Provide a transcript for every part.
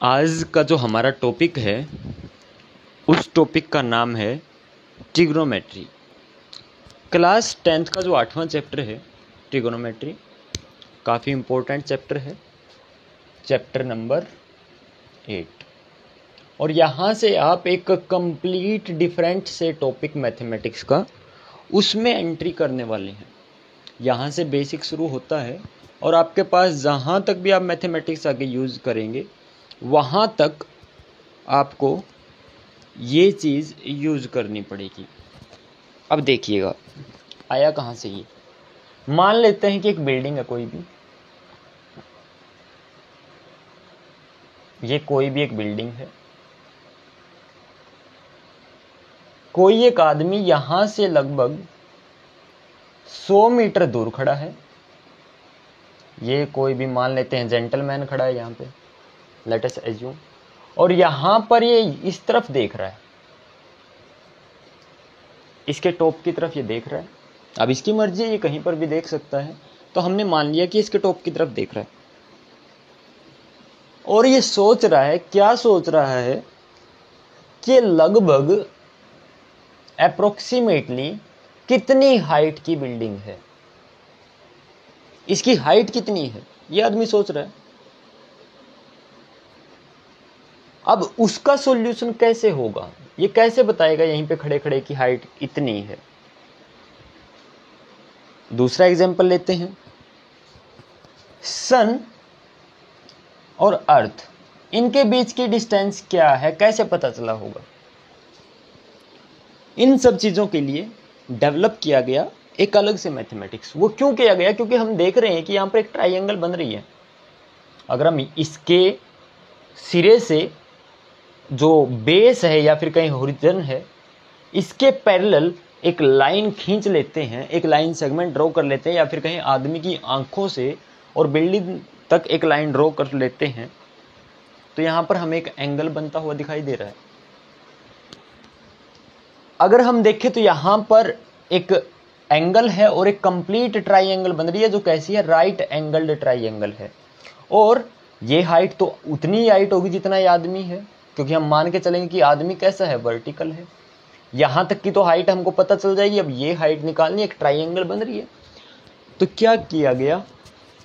आज का जो हमारा टॉपिक है उस टॉपिक का नाम है ट्रिग्नोमेट्री। क्लास 10th का जो 8वां चैप्टर है ट्रिग्नोमेट्री, काफ़ी इम्पोर्टेंट चैप्टर है, चैप्टर नंबर 8। और यहाँ से आप एक कंप्लीट डिफरेंट से टॉपिक मैथमेटिक्स का उसमें एंट्री करने वाले हैं। यहाँ से बेसिक शुरू होता है और आपके पास जहाँ तक भी आप मैथमेटिक्स आगे यूज़ करेंगे वहाँ तक आपको ये चीज़ यूज़ करनी पड़ेगी। अब देखिएगा आया कहाँ से ये। मान लेते हैं कि एक बिल्डिंग है, कोई भी, ये कोई भी एक बिल्डिंग है। कोई एक आदमी यहाँ से लगभग 100 मीटर दूर खड़ा है। ये कोई भी मान लेते हैं जेंटलमैन खड़ा है यहाँ पे, लेट अस एज्यूम। और यहाँ पर ये इस तरफ देख रहा है, इसके टॉप की तरफ ये देख रहा है। अब इसकी मर्जी है, ये कहीं पर भी देख सकता है, तो हमने मान लिया कि इसके टॉप की तरफ देख रहा है। और ये सोच रहा है, क्या सोच रहा है कि लगभग अप्रोक्सीमेटली कितनी हाइट की बिल्डिंग है, इसकी हाइट कितनी है, ये आदमी सोच रहा है। अब उसका सॉल्यूशन कैसे होगा, ये कैसे बताएगा यहीं पे खड़े खड़े की हाइट इतनी है। दूसरा एग्जांपल लेते हैं, सन और अर्थ, इनके बीच की डिस्टेंस क्या है, कैसे पता चला होगा। इन सब चीजों के लिए डेवलप किया गया एक अलग से मैथमेटिक्स। वो क्यों किया गया, क्योंकि हम देख रहे हैं कि यहां पर एक ट्राइंगल बन रही है। अगर हम इसके सिरे से जो बेस है या फिर कहीं होरिजन है, इसके पैरेलल एक लाइन खींच लेते हैं, एक लाइन सेगमेंट ड्रॉ कर लेते हैं, या फिर कहीं आदमी की आंखों से और बिल्डिंग तक एक लाइन ड्रॉ कर लेते हैं, तो यहां पर हमें एक एंगल बनता हुआ दिखाई दे रहा है। अगर हम देखें तो यहां पर एक एंगल है और एक कंप्लीट ट्राइंगल बन रही है, जो कैसी है, राइट एंगल्ड ट्राइंगल है। और ये हाइट तो उतनी हाइट होगी जितना ये आदमी है, क्योंकि हम मान के चलेंगे कि आदमी कैसा है, वर्टिकल है। यहां तक की तो हाइट हमको पता चल जाएगी। अब ये हाइट निकालनी, एक ट्राइंगल बन रही है। तो क्या किया गया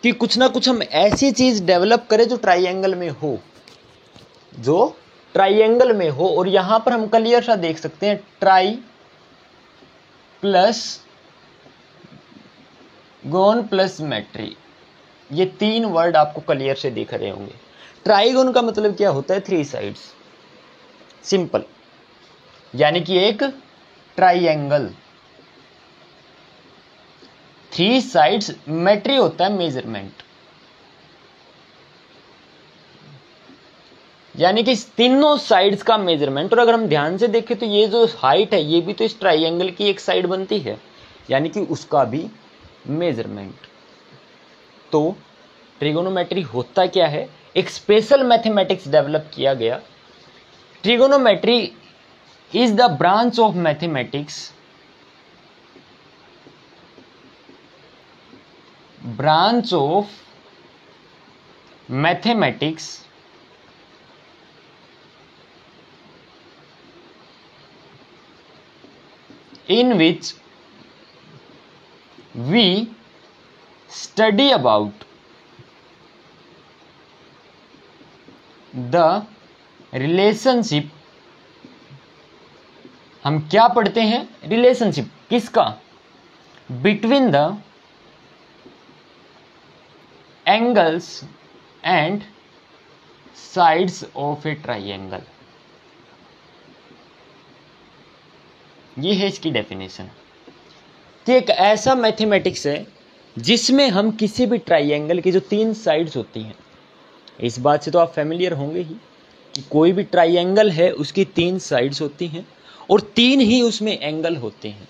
कि कुछ ना कुछ हम ऐसी चीज डेवलप करें जो ट्राइंगल में हो, जो ट्राइंगल में हो। और यहां पर हम क्लियर सा देख सकते हैं, ट्राई प्लस गोन प्लस मेट्री, ये 3 वर्ड आपको क्लियर से दिख रहे होंगे। ट्राइगोन का मतलब क्या होता है, 3 साइड्स, सिंपल, यानी कि एक ट्राइंगल, 3 साइड्स। मेट्री होता है मेजरमेंट, यानी कि तीनों साइड्स का मेजरमेंट। और अगर हम ध्यान से देखें तो ये जो हाइट है ये भी तो इस ट्राइंगल की एक साइड बनती है, यानी कि उसका भी मेजरमेंट। तो ट्रिगोनोमेट्री होता क्या है, एक स्पेशल मैथमेटिक्स डेवलप किया गया। Trigonometry is the branch of mathematics, branch of mathematics in which we study about the relationship। हम क्या पढ़ते हैं, रिलेशनशिप किसका, between the angles and sides of A triangle. ये है इसकी डेफिनेशन, कि एक ऐसा मैथमेटिक्स है जिसमें हम किसी भी ट्राइंगल की जो 3 साइड्स होती हैं, इस बात से तो आप फैमिलियर होंगे ही कि कोई भी ट्राइंगल है उसकी 3 साइड्स होती हैं और 3 ही उसमें एंगल होते हैं।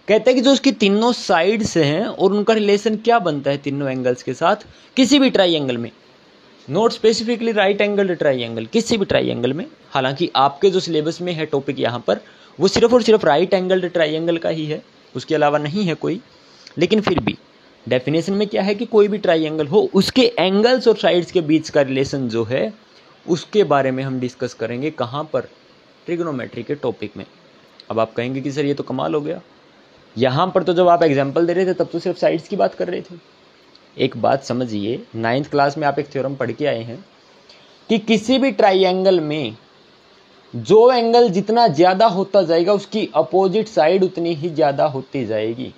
कहते हैं कि जो उसकी तीनों साइड्स हैं और उनका रिलेशन क्या बनता है तीनों एंगल्स के साथ, किसी भी ट्राइंगल में, not specifically right angle triangle, किसी भी ट्राइंगल में। हालांकि आपके जो सिलेबस में है टॉपिक यहाँ पर, वो सिर्फ और सिर्फ राइट एंगल ट्राइंगल का ही है, उसके अलावा नहीं है कोई। लेकिन फिर भी डेफिनेशन में क्या है कि कोई भी ट्राइंगल हो उसके एंगल्स और साइड्स के बीच का रिलेशन जो है उसके बारे में हम डिस्कस करेंगे। कहाँ पर? ट्रिग्नोमेट्री के टॉपिक में। अब आप कहेंगे कि सर ये तो कमाल हो गया, यहाँ पर तो जब आप एग्जाम्पल दे रहे थे तब तो सिर्फ साइड्स की बात कर रहे थे। एक बात समझिए, 9th क्लास में आप एक थ्योरम पढ़ के आए हैं कि किसी भी ट्राइंगल में जो एंगल जितना ज़्यादा होता जाएगा उसकी अपोजिट साइड उतनी ही ज़्यादा होती जाएगी।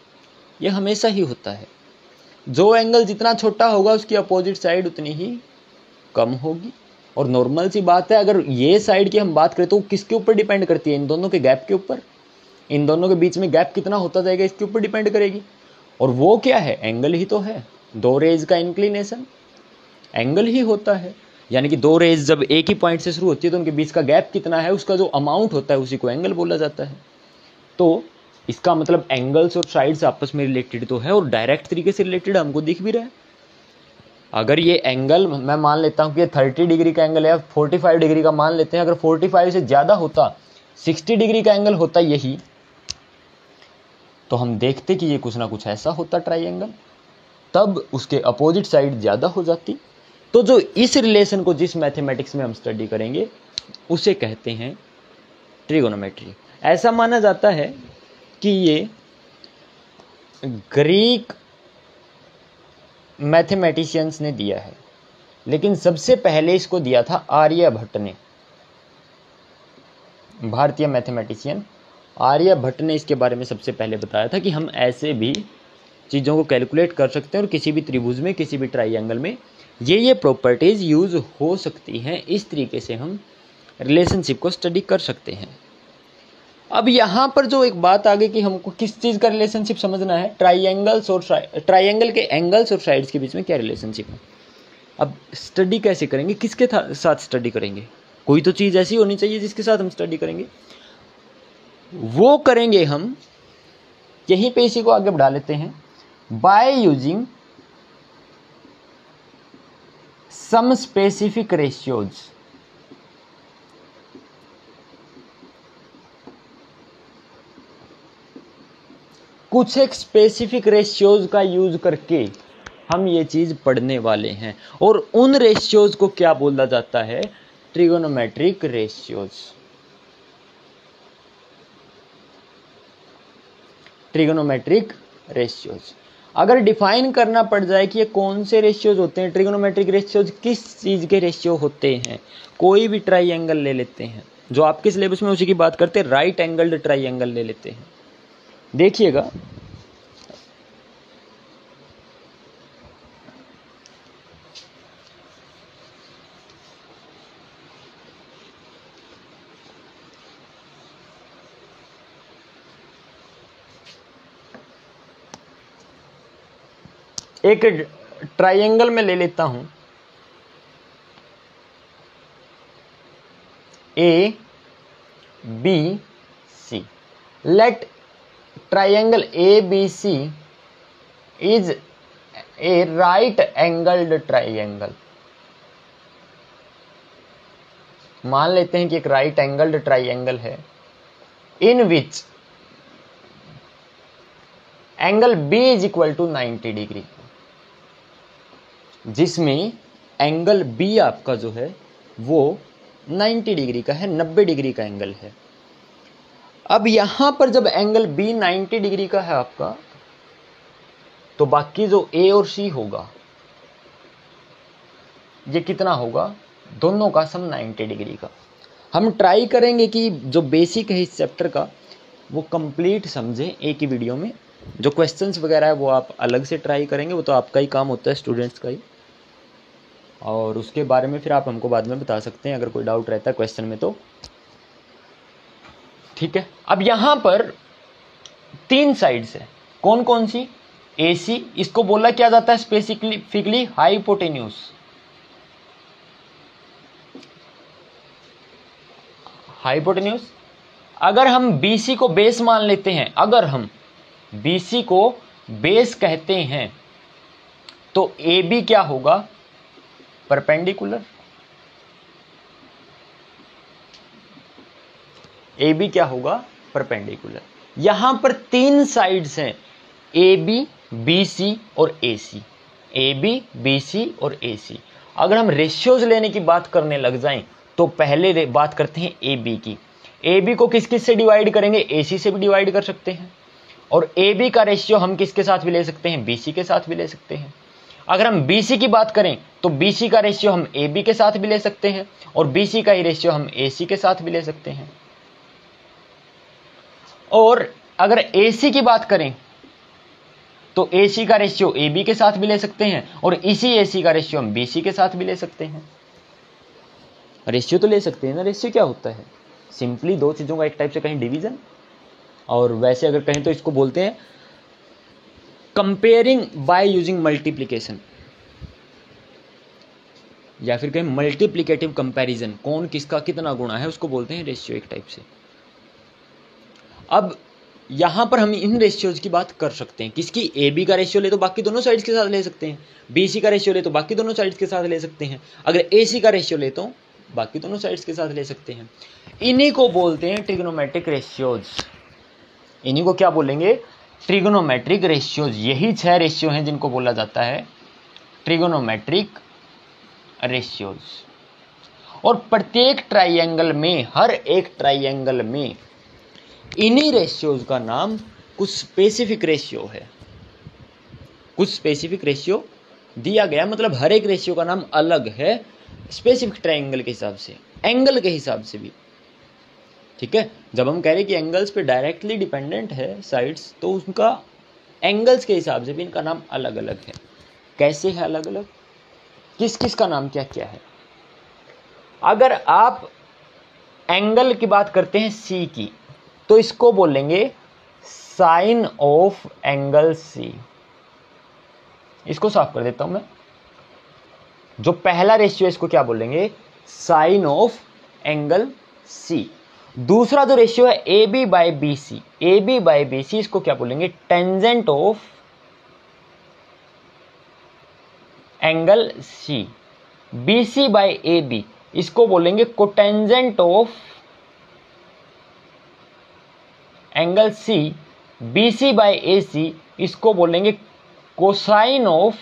यह हमेशा ही होता है। जो एंगल जितना छोटा होगा उसकी अपोजिट साइड उतनी ही कम होगी। और नॉर्मल सी बात है, अगर ये साइड की हम बात करें तो किसके ऊपर डिपेंड करती है? इन दोनों के गैप के ऊपर। इन दोनों के बीच में गैप कितना होता जाएगा इसके ऊपर डिपेंड करेगी। और वो क्या है? एंगल ही तो है। दो रेज का इंक्लिनेशन एंगल ही होता है। यानी कि दो रेज जब एक ही पॉइंट से शुरू होती है तो उनके बीच का गैप कितना है, उसका जो अमाउंट होता है उसी को एंगल बोला जाता है। तो इसका मतलब एंगल्स और साइड्स आपस में रिलेटेड तो है, और डायरेक्ट तरीके से रिलेटेड हमको दिख भी रहा है। अगर ये एंगल मैं मान लेता हूँ कि 30 डिग्री का एंगल है, 45 डिग्री का मान लेते हैं, अगर 45 से ज़्यादा होता, 60 डिग्री का एंगल होता यही, तो हम देखते कि ये कुछ ना कुछ ऐसा होता ट्राइंगल, तब उसके अपोजिट साइड ज़्यादा हो जाती। तो जो इस रिलेशन को जिस मैथमेटिक्स में हम स्टडी करेंगे उसे कहते हैं ट्रिगोनोमेट्री। ऐसा माना जाता है कि ये ग्रीक मैथमेटिशियंस ने दिया है, लेकिन सबसे पहले इसको दिया था आर्यभट्ट ने। भारतीय मैथमेटिशियन आर्यभट्ट ने इसके बारे में सबसे पहले बताया था कि हम ऐसे भी चीज़ों को कैलकुलेट कर सकते हैं और किसी भी त्रिभुज में, किसी भी ट्राइंगल में ये प्रॉपर्टीज यूज हो सकती हैं। इस तरीके से हम रिलेशनशिप को स्टडी कर सकते हैं। अब यहाँ पर जो एक बात आ गई कि हमको किस चीज़ का रिलेशनशिप समझना है, ट्राइंगल के एंगल्स और साइड्स के बीच में क्या रिलेशनशिप है। अब स्टडी कैसे करेंगे, किसके साथ स्टडी करेंगे? कोई तो चीज़ ऐसी होनी चाहिए जिसके साथ हम स्टडी करेंगे। वो करेंगे हम, यहीं पे इसी को आगे बढ़ा लेते हैं, by using some specific ratios. कुछ एक स्पेसिफिक रेशियोज का यूज करके हम ये चीज पढ़ने वाले हैं, और उन रेशियोज को क्या बोला जाता है? Trigonometric ratios. ट्रिगोनोमेट्रिक रेशियोज अगर डिफाइन करना पड़ जाए कि ये कौन से रेशियोज होते हैं, ट्रिगोनोमेट्रिक रेशियोज किस चीज के रेशियो होते हैं, कोई भी ट्राइंगल ले लेते हैं जो आपके सिलेबस में उसी की बात करते हैं, राइट एंगल्ड ट्राइंगल ले लेते हैं। देखिएगा, एक ट्राइंगल में ले लेता हूं A B C. Let triangle A B C is a right angled triangle. मान लेते हैं कि एक राइट एंगल्ड ट्राइंगल है in which angle B is equal to 90 degree, जिसमें एंगल बी आपका जो है वो 90 डिग्री का है, 90 डिग्री का एंगल है। अब यहां पर जब एंगल बी 90 डिग्री का है आपका, तो बाकी जो ए और सी होगा ये कितना होगा? दोनों का सम 90 डिग्री का। हम ट्राई करेंगे कि जो बेसिक है इस चैप्टर का वो कंप्लीट समझें एक ही वीडियो में। जो क्वेश्चंस वगैरह है वो आप अलग से ट्राई करेंगे, वो तो आपका ही काम होता है, स्टूडेंट्स का ही, और उसके बारे में फिर आप हमको बाद में बता सकते हैं अगर कोई डाउट रहता है क्वेश्चन में तो। ठीक है, अब यहां पर 3 साइड्स है, कौन कौन सी? AC, इसको बोला क्या जाता है स्पेसिफिकली? हाइपोटेन्यूज। हाइपोटेन्यूज। अगर हम BC को बेस मान लेते हैं, अगर हम BC को बेस कहते हैं तो AB क्या होगा? परपेंडिकुलर। AB क्या होगा? परपेंडिकुलर। यहां पर 3 साइड्स हैं, AB, BC और AC। AB, BC और AC। अगर हम रेशियोज लेने की बात करने लग जाएं तो पहले बात करते हैं ए बी की। ए बी को किस किस से डिवाइड करेंगे, ए सी से भी डिवाइड कर सकते हैं, और ए बी का रेशियो हम किसके साथ भी ले सकते हैं, बी सी के साथ भी ले सकते हैं। अगर हम बी सी की बात करें तो बी सी का रेशियो हम ए बी के साथ भी ले सकते हैं, और बी सी का ही रेशियो हम ए सी के साथ भी ले सकते हैं। और अगर ए सी की बात करें तो ए सी का रेशियो ए बी के साथ भी ले सकते हैं, और इसी ए सी का रेशियो हम बी सी के साथ भी ले सकते हैं। रेशियो तो ले सकते हैं ना। रेशियो क्या होता है, सिंपली दो चीजों का एक टाइप से कहीं डिवीजन, और वैसे अगर कहें तो इसको बोलते हैं कंपेयरिंग बाय यूजिंग मल्टीप्लीकेशन, या फिर कहें मल्टीप्लीकेटिव कंपैरिजन, कौन किसका कितना गुणा है उसको बोलते हैं रेशियो एक टाइप से। अब यहां पर हम इन रेशियोज की बात कर सकते हैं, किसकी, ए बी का रेशियो ले तो बाकी दोनों साइड्स के साथ ले सकते हैं, बी सी का रेशियो ले तो बाकी दोनों साइड्स के साथ ले सकते हैं, अगर ए सी का रेशियो ले तो बाकी दोनों साइड्स के साथ ले सकते हैं। इन्हीं को बोलते हैं ट्रिग्नोमेट्रिक रेशियोज। इन्हीं को क्या बोलेंगे, ट्रिग्नोमेट्रिक रेशियोज। यही 6 रेशियो हैं जिनको बोला जाता है ट्रिग्नोमेट्रिक रेशियोज। और प्रत्येक ट्राइंगल में, हर एक ट्राइंगल में इन्हीं रेशियोज का नाम कुछ स्पेसिफिक रेशियो है, कुछ स्पेसिफिक रेशियो दिया गया, मतलब हर एक रेशियो का नाम अलग है स्पेसिफिक ट्राइंगल के हिसाब से, एंगल के हिसाब से भी। ठीक है, जब हम कह रहे हैं कि एंगल्स पे डायरेक्टली डिपेंडेंट है साइड्स, तो उनका एंगल्स के हिसाब से भी इनका नाम अलग अलग है। कैसे है अलग अलग, किस किस का नाम क्या क्या है। अगर आप एंगल की बात करते हैं सी की, तो इसको बोलेंगे साइन ऑफ एंगल सी। इसको साफ कर देता हूं मैं। जो पहला रेशियो है इसको क्या बोलेंगे, साइन ऑफ एंगल सी। दूसरा जो रेशियो है A B by B C, A B by B C, इसको क्या बोलेंगे, tangent of angle C. B C by A B, इसको बोलेंगे cotangent of angle C. B C by A C, इसको बोलेंगे कोसाइन ऑफ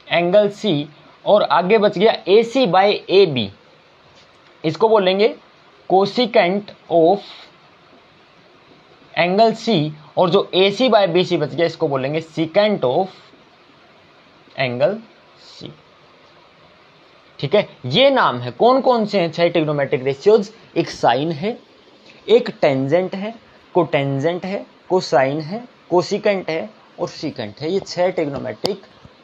एंगल सी। और आगे बच गया ए सी बाई ए बी, इसको बोलेंगे कोसिकेंट ऑफ एंगल सी। और जो ए सी बाई बी सी बच गया, इसको बोलेंगे सिकेंट ऑफ एंगल सी। ठीक है, ये नाम है। कौन कौन से हैं 6 ट्रिग्नोमेट्रिक रेशियोज, एक साइन है, एक टेंजेंट है, कोटेंजेंट है, कोसाइन है, कोसिकेंट है और सिकेंट है। ये 6 ट्रिग्नोमेट्रिक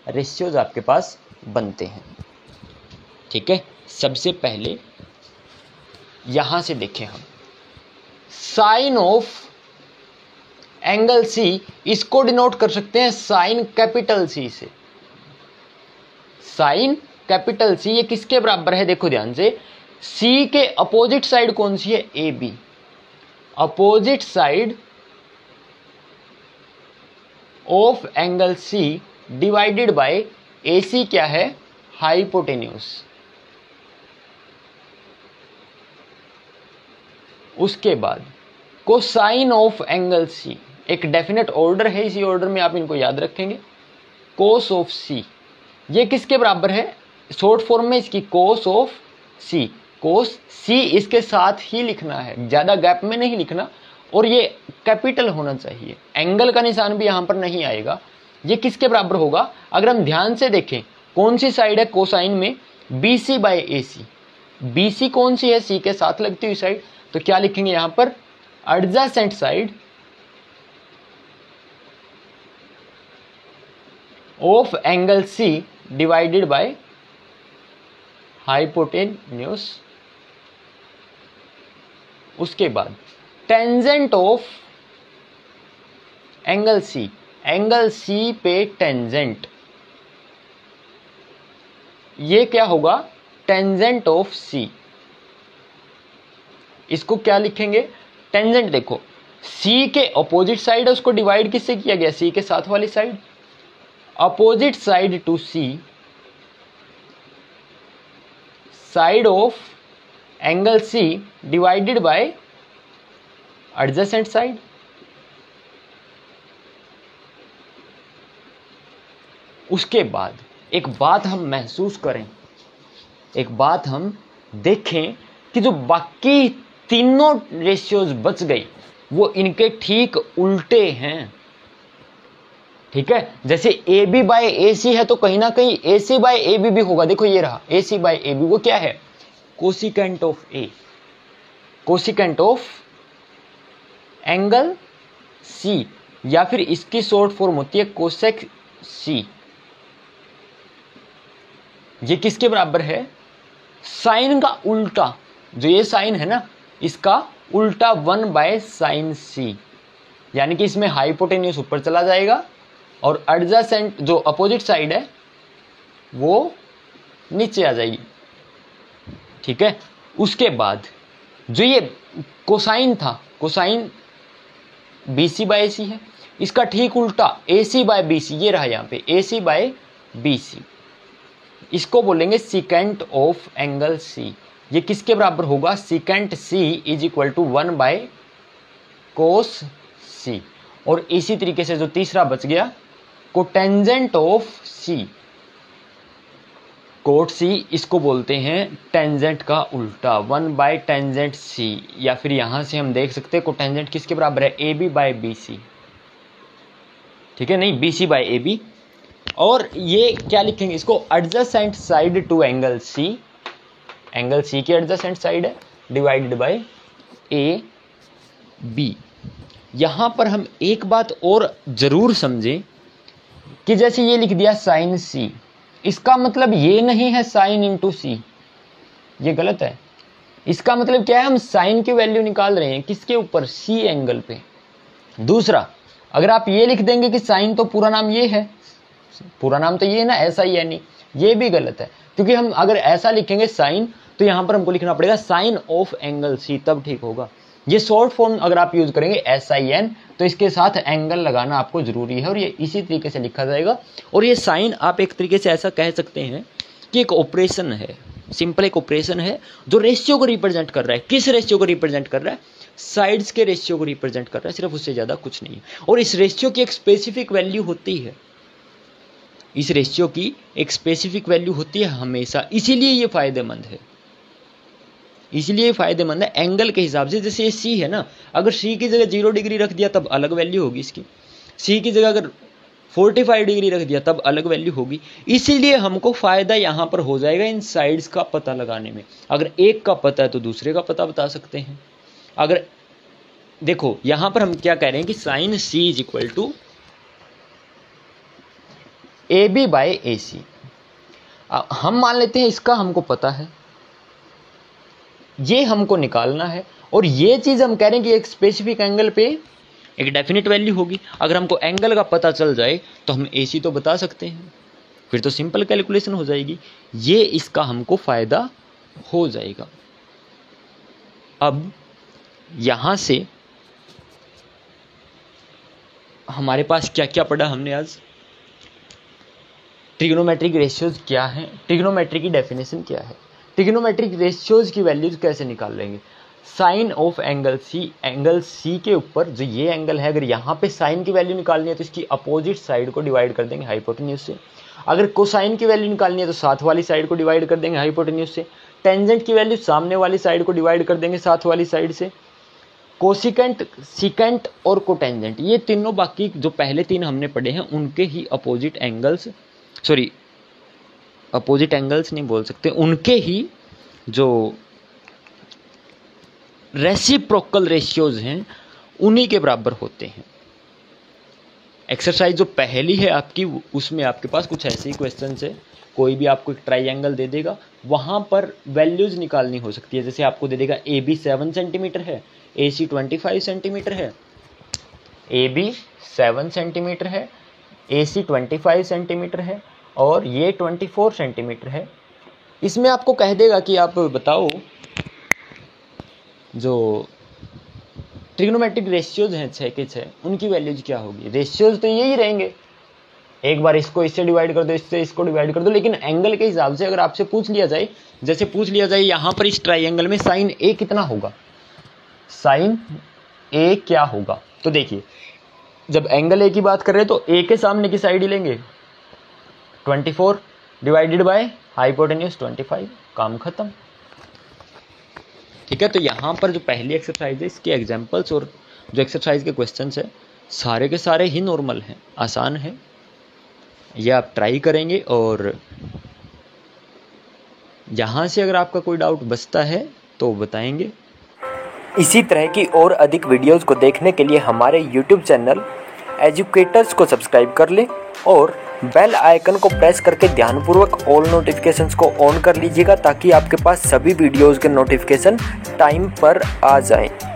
रेशियोज आपके पास बनते हैं। ठीक है, सबसे पहले यहां से देखें हम साइन ऑफ एंगल सी, इसको डिनोट कर सकते हैं साइन कैपिटल सी से। साइन कैपिटल सी, ये किसके बराबर है, देखो ध्यान से, सी के अपोजिट साइड कौन सी है, A B. Opposite side of angle C divided by A C क्या है, हाइपोटेन्यूज। उसके बाद कोसाइन ऑफ एंगल सी, एक डेफिनेट ऑर्डर है, इसी ऑर्डर में आप इनको याद रखेंगे। कोस ऑफ सी, ये किसके बराबर है, शॉर्ट फॉर्म में इसकी कोस ऑफ सी। कोस सी इसके साथ ही लिखना है, ज्यादा गैप में नहीं लिखना, और ये कैपिटल होना चाहिए। एंगल का निशान भी यहां पर नहीं आएगा। ये किसके बराबर होगा, अगर हम ध्यान से देखें कौन सी साइड है कोसाइन में, B C by A C. B C कौन सी है, सी के साथ लगती हुई साइड, तो क्या लिखेंगे यहां पर, adjacent side of angle C divided by hypotenuse. उसके बाद tangent of angle C, angle C पे टेंजेंट, ये क्या होगा, टेंजेंट ऑफ सी। इसको क्या लिखेंगे, टेंजेंट, देखो सी के अपोजिट साइड है, उसको डिवाइड किससे किया गया, सी के साथ वाली side. Opposite side to C, side of angle C divided by adjacent side. उसके बाद एक बात हम महसूस करें, एक बात हम देखें कि जो बाकी तीनों रेशियोज बच गई वो इनके ठीक उल्टे हैं। ठीक है, जैसे ए बी बाय ए सी है तो कहीं ना कहीं ए सी बाय ए बी भी होगा। देखो ये रहा ए सी बाय ए बी, वो क्या है? Cosecant of A, cosecant of angle C, या फिर इसकी शॉर्ट फॉर्म होती है कोसेक सी। ये किसके बराबर है? साइन का उल्टा, जो ये साइन है ना इसका उल्टा 1 बाय साइन सी, यानी कि इसमें हाइपोटेन्यूस ऊपर चला जाएगा और एडजेसेंट जो अपोजिट साइड है वो नीचे आ जाएगी। ठीक है, उसके बाद जो ये कोसाइन था, कोसाइन बी सी बाय सी है, इसका ठीक उल्टा ए सी बाय बी सी, ये रहा यहाँ पे ए सी बाय बी सी, इसको बोलेंगे सिकेंट ऑफ एंगल सी। ये किसके बराबर होगा? Secant C is equal to 1 by cos C. और इसी तरीके से जो तीसरा बच गया cotangent of C, cot C, इसको बोलते हैं टेंजेंट का उल्टा 1 बाय टेंजेंट सी, या फिर यहां से हम देख सकते हैं कोटेंजेंट किसके बराबर है? A B by B C. ठीक है, नहीं B C by A B. और ये क्या लिखेंगे इसको? Adjacent side to angle C, angle C की एडजेसेंट साइड है, डिवाइडेड बाय ए बी। यहां पर हम एक बात और जरूर समझें कि जैसे ये लिख दिया साइन सी, इसका मतलब ये नहीं है साइन इंटू सी, ये गलत है। इसका मतलब क्या है? हम साइन की वैल्यू निकाल रहे हैं किसके ऊपर? सी एंगल पे। दूसरा, अगर आप ये लिख देंगे कि साइन तो पूरा नाम ये है, पूरा नाम तो ये है ना, ऐसा ही है नहीं, ये भी गलत है। क्योंकि हम अगर ऐसा लिखेंगे साइन तो यहां पर हमको लिखना पड़ेगा साइन ऑफ एंगल सी, तब ठीक होगा। ये शॉर्ट फॉर्म अगर आप यूज करेंगे SIN तो इसके साथ एंगल लगाना आपको जरूरी है और ये इसी तरीके से लिखा जाएगा। और ये साइन आप एक तरीके से ऐसा कह सकते हैं कि एक ऑपरेशन है, सिंपल एक ऑपरेशन है जो रेशियो को रिप्रेजेंट कर रहा है। किस रेशियो को रिप्रेजेंट कर रहा है? साइड्स के रेशियो को रिप्रेजेंट कर रहा है, सिर्फ उससे ज्यादा कुछ नहीं। और इस रेशियो की एक स्पेसिफिक वैल्यू होती है, इस रेशियो की एक स्पेसिफिक वैल्यू होती है हमेशा, इसीलिए ये फायदेमंद है, इसलिए फायदेमंद है एंगल के हिसाब से। जैसे ये सी है ना, अगर सी की जगह 0 डिग्री रख दिया तब अलग वैल्यू होगी इसकी, सी की जगह अगर 45 डिग्री रख दिया तब अलग वैल्यू होगी। इसीलिए हमको फायदा यहां पर हो जाएगा इन साइड्स का पता लगाने में। अगर एक का पता है तो दूसरे का पता बता सकते हैं। अगर देखो यहां पर हम क्या कह रहे हैं कि sine C is equal to A B by A C. हम मान लेते हैं इसका हमको पता है, ये हमको निकालना है, और ये चीज हम कह रहे हैं कि एक स्पेसिफिक एंगल पे एक डेफिनेट वैल्यू होगी। अगर हमको एंगल का पता चल जाए तो हम AC तो बता सकते हैं, फिर तो सिंपल कैलकुलेशन हो जाएगी। ये इसका हमको फायदा हो जाएगा। अब यहां से हमारे पास क्या क्या पढ़ा हमने आज? ट्रिग्नोमेट्रिक रेशियोज क्या है, ट्रिग्नोमेट्री की डेफिनेशन क्या है, ट्रिग्नोमेट्रिक रेशियोज की वैल्यूज कैसे निकाल लेंगे। Sine of angle C, angle C के ऊपर जो ये एंगल है, अगर यहाँ पे साइन की वैल्यू निकालनी है तो इसकी अपोजिट साइड को डिवाइड कर देंगे हाइपोटेन्यूज से। अगर कोसाइन की वैल्यू निकालनी है तो साथ वाली साइड को डिवाइड कर देंगे हाइपोटेन्यूज से। टेंजेंट की वैल्यू सामने वाली साइड को डिवाइड कर देंगे साथ वाली साइड से। कोसिकेंट, सिकेंट और कोटेंजेंट, ये तीनों बाकी जो पहले तीन हमने पढ़े हैं उनके ही opposite angles, sorry opposite angles नहीं बोल सकते, उनके ही जो रेसिप्रोकल रेशियोज हैं उन्हीं के बराबर होते हैं। एक्सरसाइज जो पहली है आपकी, उसमें आपके पास कुछ ऐसे ही क्वेश्चन है, कोई भी आपको एक ट्राइंगल दे देगा, वहां पर वैल्यूज निकालनी हो सकती है। जैसे आपको दे देगा AB 7 सेंटीमीटर है, AC 25 सेंटीमीटर है, AB 7 सेंटीमीटर है, AC 25 सेंटीमीटर है और ये 24 सेंटीमीटर है। इसमें आपको कह देगा कि आप बताओ जो ट्रिग्नोमेट्रिक रेशियोज हैं 6 के 6, उनकी वैल्यूज क्या होगी। रेशियोज तो यही रहेंगे, एक बार इसको इससे डिवाइड कर दो, इससे इसको डिवाइड कर दो, लेकिन एंगल के हिसाब से अगर आपसे पूछ लिया जाए, जैसे पूछ लिया जाए यहां पर इस ट्राइंगल में साइन A कितना होगा, साइन A क्या होगा, तो देखिए जब एंगल A की बात कर रहे हैं तो A के सामने की साइड ही लेंगे 24, डिवाइडेड बाय हाइपोटेन्यूज 25, काम खत्म। ठीक है, तो यहाँ पर जो पहली एक्सरसाइज है इसके एग्जाम्पल्स और जो एक्सरसाइज के क्वेश्चंस है सारे के सारे ही नॉर्मल हैं, आसान है। ये आप ट्राई करेंगे और यहाँ से अगर आपका कोई डाउट बचता है तो बताएंगे। इसी तरह की और अधिक वीडियोस को देखने के लिए हमारे YouTube चैनल एजुकेटर्स को सब्सक्राइब कर लें और बेल आइकन को प्रेस करके ध्यानपूर्वक ऑल नोटिफिकेशंस को ऑन कर लीजिएगा ताकि आपके पास सभी वीडियोस के नोटिफिकेशन टाइम पर आ जाएं।